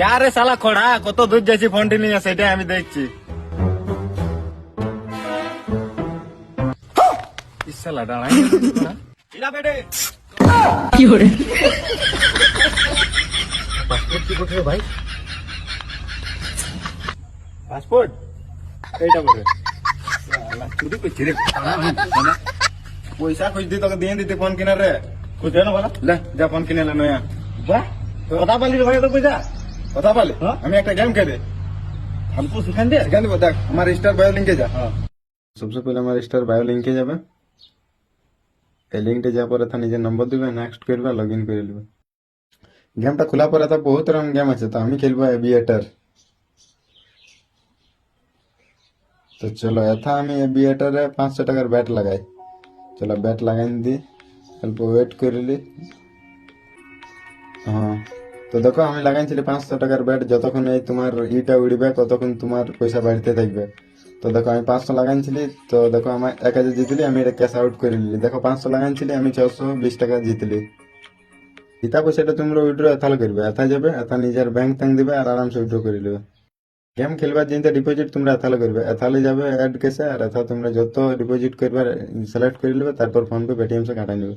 যা রে শালা খোড়া, কত দূর যাচ্ছি ফোনটি নিয়ে সেটাই আমি দেখছি। ইস শালা দাঁড়াই এরা বেটে পাসপোর্ট কি করছে ভাই? পাসপোর্ট এইটা বলে শালা চুরি করছি রে। পয়সা খুঁজ দি তোকে দিয়ে দিতে ফোন কিনার রে। খুঁজে না বলা লে, যা ফোন কিনে লে নয়া। বাহ, কথা পালি রে ভাই, তো পয়সা কথা পালি। আমি একটা গেম খেলে हमको सिखा दे सिखा देबो। देख हमारे स्टार बायो लिंके जा। सबसे पहले हमारे स्टार बायो लिंके যাবে। এই লিঙ্কে যাওয়ার পরে তা নিজের নম্বর দিবে, নেক্সট করবে, লগইন করে নেবে। গেমটা খোলা পরে তো বহুত রকম গেম আছে, তো আমি খেলবো এভিয়েটার। তো চলো এথা আমি এভিয়েটারে 500 টাকার ব্যাট লাগাই। চলো ব্যাট লাগাই দি, অল্প ওয়েট করলি। হ্যাঁ, তো দেখো আমি লাগাইছিলি 500 টাকার ব্যাট, যতক্ষণ এই তোমার ইটা উড়বে ততক্ষণ তোমার পয়সা বাড়তে থাকবে। তো দেখো আমি 500 লাগাইছিলি, তো দেখো আমার 1000 জিতলি, আমি এটা ক্যাশ আউট করে নিলি। দেখো 500 লাগাইছিলি, আমি 620 টাকা জিতলি। ইতা পয়সাটা তোমরা উইড্রো এথাল করবে, এথা যাবে, এথা নিজের ব্যাংক ট্যাঙ্ক দিবে আর আরামসে উইড্রো করে নেবে। গেম খেলবার জিনিসটা ডিপোজিট তোমরা এথালে করবে, এথালে যাবে অ্যাড কেসে, আর এথা তোমরা যত ডিপোজিট করবে সিলেক্ট করে নেবে, তারপর ফোন পে পেটিএম সে কাটাই নেবে।